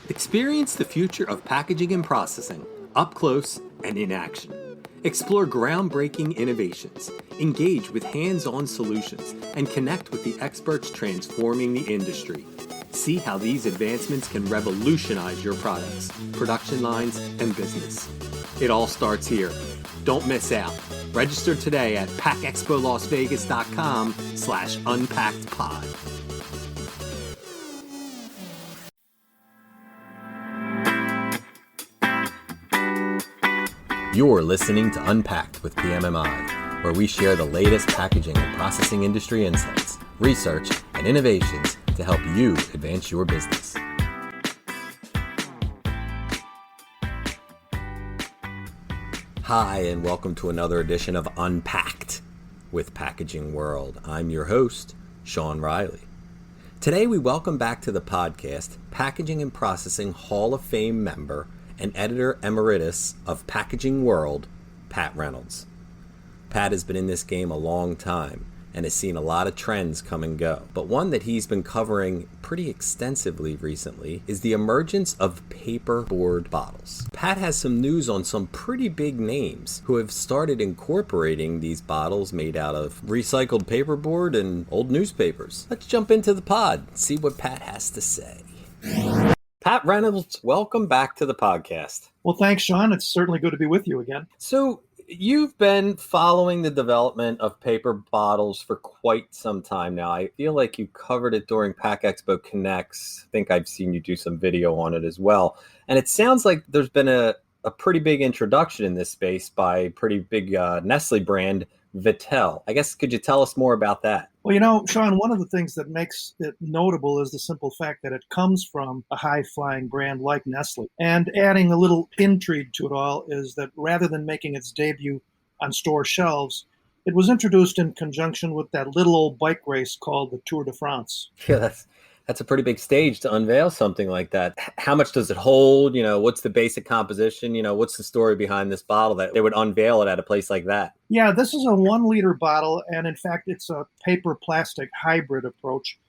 Experience the future of packaging and processing up close and in action. Explore groundbreaking innovations, engage with hands-on solutions, and connect with the experts transforming the industry. See how these advancements can revolutionize your products, production lines, and business. It all starts here. Don't miss out. Register today at packexpolasvegas.com/unpackedpod. You're listening to Unpacked with PMMI, where we share the latest packaging and processing industry insights, research, and innovations to help you advance your business. Hi, and welcome to another edition of Unpacked with Packaging World. I'm your host, Sean Riley. Today, we welcome back to the podcast Packaging and Processing Hall of Fame member and editor emeritus of Packaging World, Pat Reynolds. Pat has been in this game a long time and has seen a lot of trends come and go. But one that he's been covering pretty extensively recently is the emergence of paperboard bottles. Pat has some news on some pretty big names who have started incorporating these bottles made out of recycled paperboard and old newspapers. Let's jump into the pod and see what Pat has to say. Pat Reynolds, welcome back to the podcast. Well, thanks, Sean. It's certainly good to be with you again. So you've been following the development of paper bottles for quite some time now. I feel like you covered it during Pack Expo Connects. I think I've seen you do some video on it as well. And it sounds like there's been a pretty big introduction in this space by a pretty big Nestle brand, Vittel. I guess, could you tell us more about that? Well, you know, Sean, one of the things that makes it notable is the simple fact that it comes from a high-flying brand like Nestle. And adding a little intrigue to it all is that rather than making its debut on store shelves, it was introduced in conjunction with that little old bike race called the Tour de France. Yeah, that's a pretty big stage to unveil something like that. How much does it hold? You know, what's the basic composition? You know, what's the story behind this bottle that they would unveil it at a place like that? Yeah, this is a 1 liter bottle, and in fact, it's a paper-plastic hybrid approach.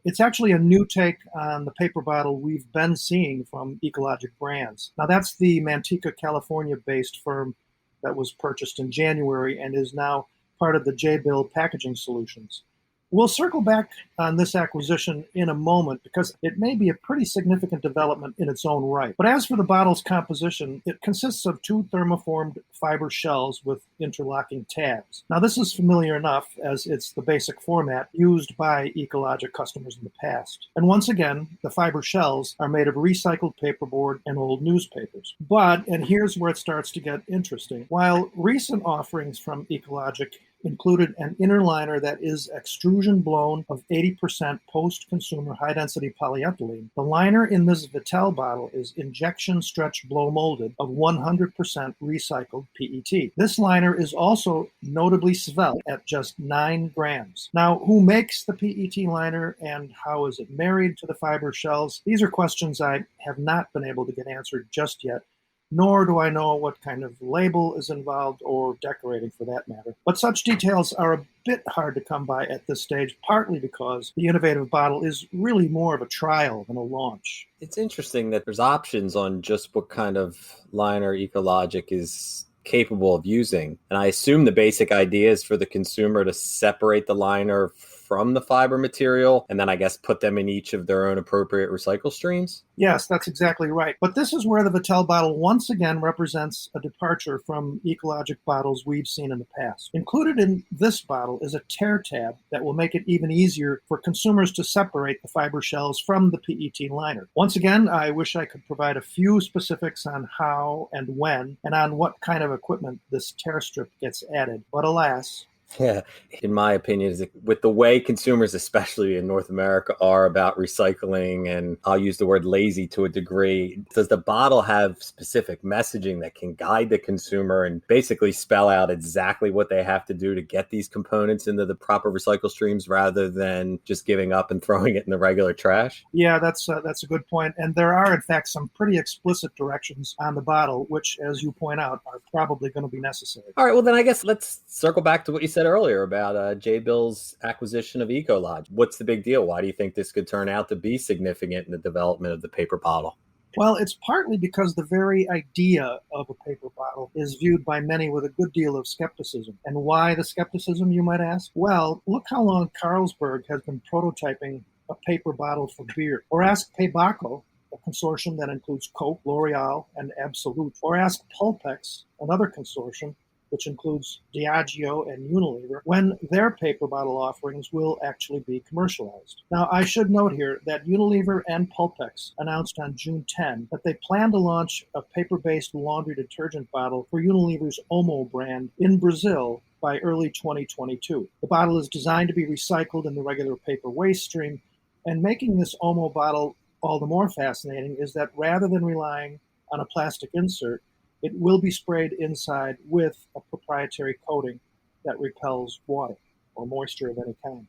It's actually a new take on the paper bottle we've been seeing from Ecologic Brands. Now, that's the Manteca, California-based firm that was purchased in January and is now part of the J-Bill Packaging Solutions. We'll circle back on this acquisition in a moment because it may be a pretty significant development in its own right. But as for the bottle's composition, it consists of 2 thermoformed fiber shells with interlocking tabs. Now, this is familiar enough as it's the basic format used by Ecologic customers in the past. And once again, the fiber shells are made of recycled paperboard and old newspapers. But, and here's where it starts to get interesting, while recent offerings from Ecologic included an inner liner that is extrusion blown of 80% post-consumer high-density polyethylene. The liner in this Vittel bottle is injection stretch blow molded of 100% recycled PET. This liner is also notably svelte at just 9 grams. Now, who makes the PET liner and how is it married to the fiber shells? These are questions I have not been able to get answered just yet, nor do I know what kind of label is involved or decorating for that matter. But such details are a bit hard to come by at this stage, partly because the innovative bottle is really more of a trial than a launch. It's interesting that there's options on just what kind of liner Ecologic is capable of using. And I assume the basic idea is for the consumer to separate the liner from the fiber material and then I guess put them in each of their own appropriate recycle streams? Yes, that's exactly right. But this is where the Vittel bottle once again represents a departure from Ecologic bottles we've seen in the past. Included in this bottle is a tear tab that will make it even easier for consumers to separate the fiber shells from the PET liner. Once again, I wish I could provide a few specifics on how and when and on what kind of equipment this tear strip gets added. But alas, Yeah, in my opinion, is with the way consumers, especially in North America, are about recycling, and I'll use the word lazy to a degree, does the bottle have specific messaging that can guide the consumer and basically spell out exactly what they have to do to get these components into the proper recycle streams rather than just giving up and throwing it in the regular trash? Yeah, that's a good point. And there are, in fact, some pretty explicit directions on the bottle, which, as you point out, are probably going to be necessary. All right, well, then I guess let's circle back to what you said earlier about J-Bill's acquisition of Ecologic. What's the big deal? Why do you think this could turn out to be significant in the development of the paper bottle? Well, it's partly because the very idea of a paper bottle is viewed by many with a good deal of skepticism. And why the skepticism, you might ask? Well, look how long Carlsberg has been prototyping a paper bottle for beer. Or ask Pebaco, a consortium that includes Coke, L'Oreal, and Absolut. Or ask Pulpex, another consortium which includes Diageo and Unilever, when their paper bottle offerings will actually be commercialized. Now, I should note here that Unilever and Pulpex announced on June 10 that they plan to launch a paper-based laundry detergent bottle for Unilever's Omo brand in Brazil by early 2022. The bottle is designed to be recycled in the regular paper waste stream, and making this Omo bottle all the more fascinating is that rather than relying on a plastic insert, it will be sprayed inside with a proprietary coating that repels water or moisture of any kind.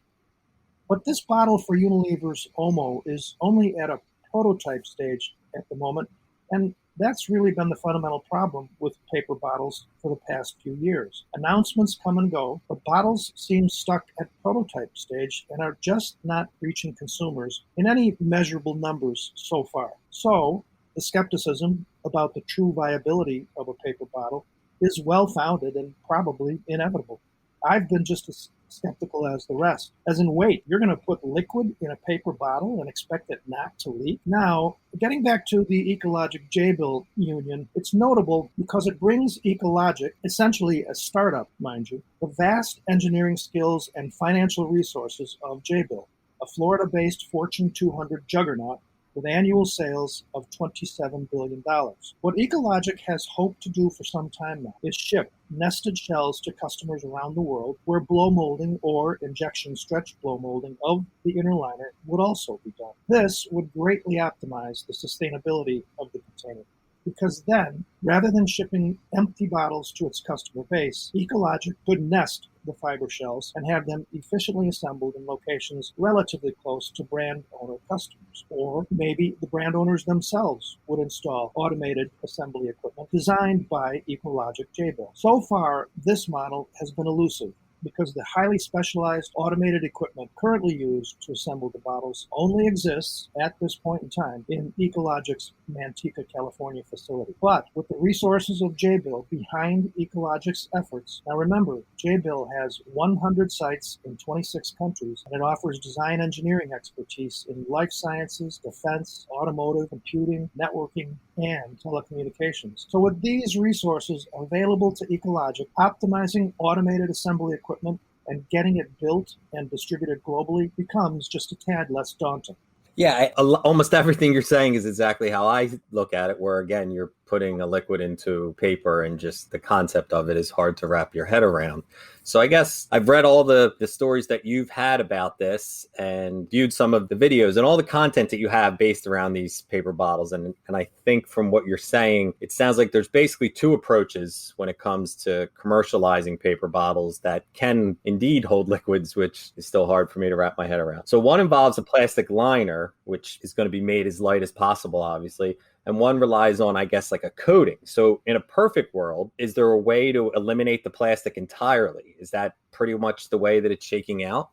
But this bottle for Unilever's Omo is only at a prototype stage at the moment, and that's really been the fundamental problem with paper bottles for the past few years. Announcements come and go, but bottles seem stuck at prototype stage and are just not reaching consumers in any measurable numbers so far. So, the skepticism about the true viability of a paper bottle is well founded and probably inevitable. I've been just as skeptical as the rest. As in, wait, you're going to put liquid in a paper bottle and expect it not to leak? Now, getting back to the Ecologic Jabil union, it's notable because it brings Ecologic, essentially a startup, mind you, the vast engineering skills and financial resources of Jabil, a Florida-based Fortune 200 juggernaut with annual sales of $27 billion. What Ecologic has hoped to do for some time now is ship nested shells to customers around the world where blow molding or injection stretch blow molding of the inner liner would also be done. This would greatly optimize the sustainability of the container, because then, rather than shipping empty bottles to its customer base, Ecologic could nest the fiber shells and have them efficiently assembled in locations relatively close to brand owner customers. Or maybe the brand owners themselves would install automated assembly equipment designed by Ecologic Jabil. So far, this model has been elusive, because the highly specialized automated equipment currently used to assemble the bottles only exists at this point in time in Ecologic's Manteca, California facility. But with the resources of Jabil behind Ecologic's efforts, now remember, Jabil has 100 sites in 26 countries, and it offers design engineering expertise in life sciences, defense, automotive, computing, networking, and telecommunications. So with these resources available to Ecologic, optimizing automated assembly equipment and getting it built and distributed globally becomes just a tad less daunting. Yeah, almost everything you're saying is exactly how I look at it, where again, you're putting a liquid into paper and just the concept of it is hard to wrap your head around. So I guess I've read all the stories that you've had about this and viewed some of the videos and all the content that you have based around these paper bottles. And I think from what you're saying, it sounds like there's basically two approaches when it comes to commercializing paper bottles that can indeed hold liquids, which is still hard for me to wrap my head around. So one involves a plastic liner, which is going to be made as light as possible, obviously. And one relies on, I guess, like a coating. So in a perfect world, is there a way to eliminate the plastic entirely? Is that pretty much the way that it's shaking out?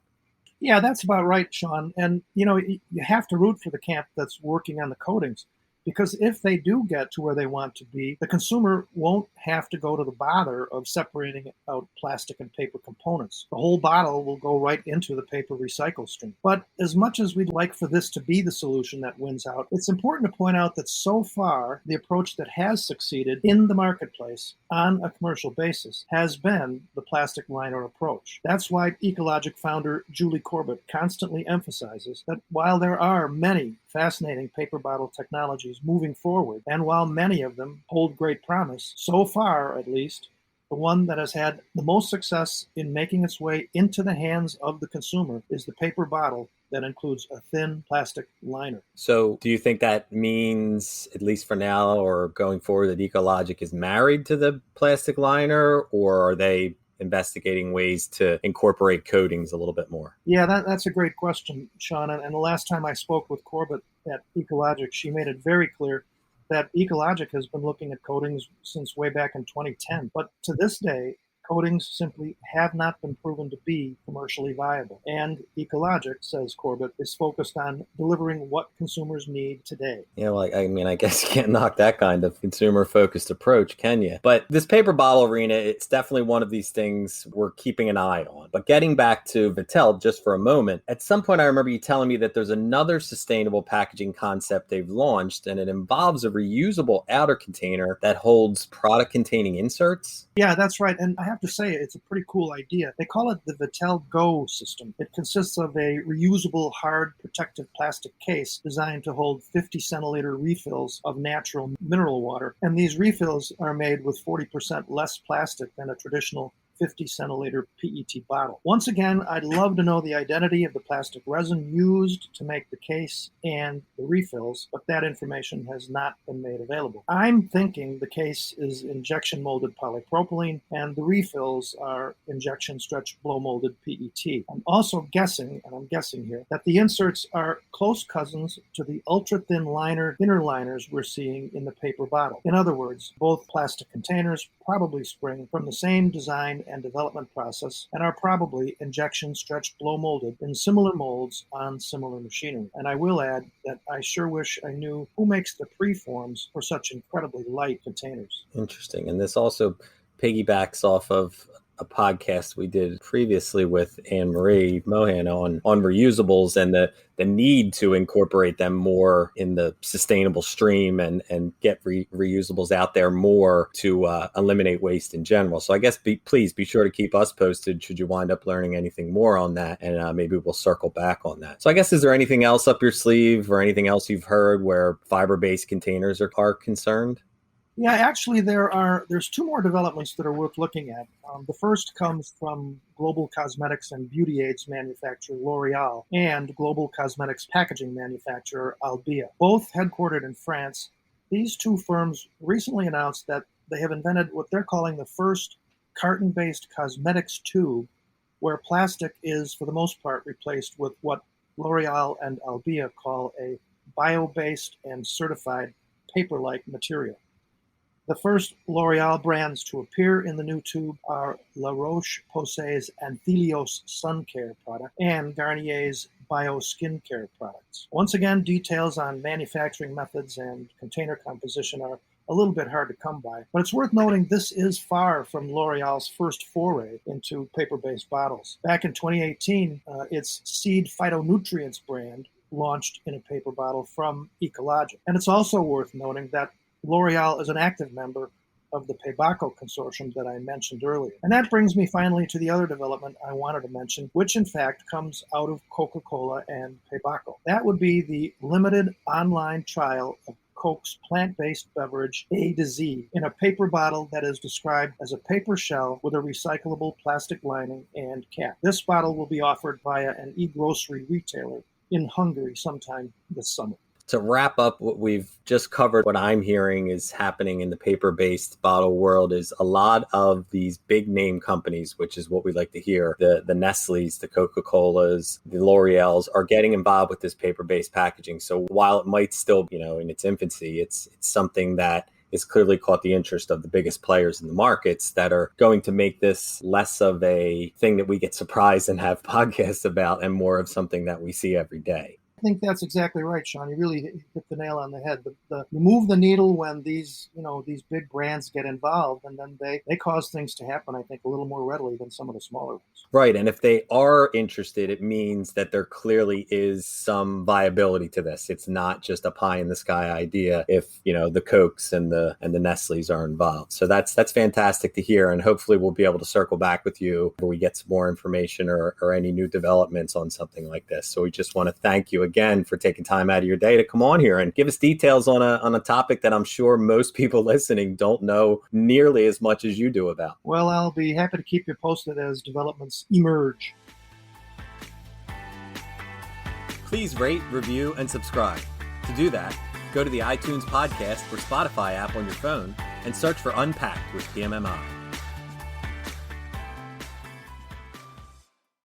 Yeah, that's about right, Sean. And, you have to root for the camp that's working on the coatings, because if they do get to where they want to be, the consumer won't have to go to the bother of separating out plastic and paper components. The whole bottle will go right into the paper recycle stream. But as much as we'd like for this to be the solution that wins out, it's important to point out that so far, the approach that has succeeded in the marketplace on a commercial basis has been the plastic liner approach. That's why Ecologic founder Julie Corbett constantly emphasizes that while there are many fascinating paper bottle technologies moving forward, and while many of them hold great promise, so far at least, the one that has had the most success in making its way into the hands of the consumer is the paper bottle that includes a thin plastic liner. So do you think that means, at least for now or going forward, that Ecologic is married to the plastic liner, or are they investigating ways to incorporate coatings a little bit more? Yeah, that's a great question, Sean. And the last time I spoke with Corbett at Ecologic, she made it very clear that Ecologic has been looking at coatings since way back in 2010. But to this day, coatings simply have not been proven to be commercially viable. And Ecologic, says Corbett, is focused on delivering what consumers need today. I guess you can't knock that kind of consumer-focused approach, can you? But this paper bottle arena, it's definitely one of these things we're keeping an eye on. But getting back to Vittel just for a moment, at some point I remember you telling me that there's another sustainable packaging concept they've launched, and it involves a reusable outer container that holds product-containing inserts. Yeah, that's right. And I have to say, it's a pretty cool idea. They call it the Vittel Go system. It consists of a reusable, hard, protective plastic case designed to hold 50 centiliter refills of natural mineral water. And these refills are made with 40% less plastic than a traditional 50 centiliter PET bottle. Once again, I'd love to know the identity of the plastic resin used to make the case and the refills, but that information has not been made available. I'm thinking the case is injection molded polypropylene and the refills are injection stretch blow molded PET. I'm also guessing, and I'm guessing here, that the inserts are close cousins to the ultra thin liner inner liners we're seeing in the paper bottle. In other words, both plastic containers probably spring from the same design and development process and are probably injection stretch blow molded in similar molds on similar machinery. And I will add that I sure wish I knew who makes the preforms for such incredibly light containers. Interesting. And this also piggybacks off of a podcast we did previously with Anne-Marie Mohan on reusables and the need to incorporate them more in the sustainable stream and get reusables out there more to eliminate waste in general. So I guess please be sure to keep us posted should you wind up learning anything more on that, and maybe we'll circle back on that. So I guess, is there anything else up your sleeve or anything else you've heard where fiber-based containers are concerned? Yeah, actually, there's two more developments that are worth looking at. The first comes from global cosmetics and beauty aids manufacturer L'Oreal and global cosmetics packaging manufacturer Albia, both headquartered in France. These two firms recently announced that they have invented what they're calling the first carton-based cosmetics tube, where plastic is, for the most part, replaced with what L'Oreal and Albia call a bio-based and certified paper-like material. The first L'Oreal brands to appear in the new tube are La Roche-Posay's Anthelios Sun Care product and Garnier's Bio Skin Care products. Once again, details on manufacturing methods and container composition are a little bit hard to come by, but it's worth noting this is far from L'Oreal's first foray into paper-based bottles. Back in 2018, its Seed Phytonutrients brand launched in a paper bottle from Ecologic. And it's also worth noting that L'Oreal is an active member of the Pebaco consortium that I mentioned earlier. And that brings me finally to the other development I wanted to mention, which in fact comes out of Coca-Cola and Pebaco. That would be the limited online trial of Coke's plant-based beverage A to Z in a paper bottle that is described as a paper shell with a recyclable plastic lining and cap. This bottle will be offered via an e-grocery retailer in Hungary sometime this summer. To wrap up what we've just covered, what I'm hearing is happening in the paper-based bottle world is a lot of these big name companies, which is what we like to hear, the Nestle's, the Coca-Colas, the L'Oreals, are getting involved with this paper-based packaging. So while it might still be, in its infancy, it's something that is clearly caught the interest of the biggest players in the markets that are going to make this less of a thing that we get surprised and have podcasts about and more of something that we see every day. I think that's exactly right, Sean. You really hit the nail on the head. You move the needle when these big brands get involved, and then they cause things to happen, I think, a little more readily than some of the smaller ones. Right. And if they are interested, it means that there clearly is some viability to this. It's not just a pie in the sky idea if, the Cokes and the Nestle's are involved. So that's fantastic to hear. And hopefully we'll be able to circle back with you where we get some more information or any new developments on something like this. So we just want to thank you again for taking time out of your day to come on here and give us details on a topic that I'm sure most people listening don't know nearly as much as you do about. Well, I'll be happy to keep you posted as developments emerge. Please rate, review, and subscribe. To do that, go to the iTunes podcast or Spotify app on your phone and search for Unpacked with PMMI.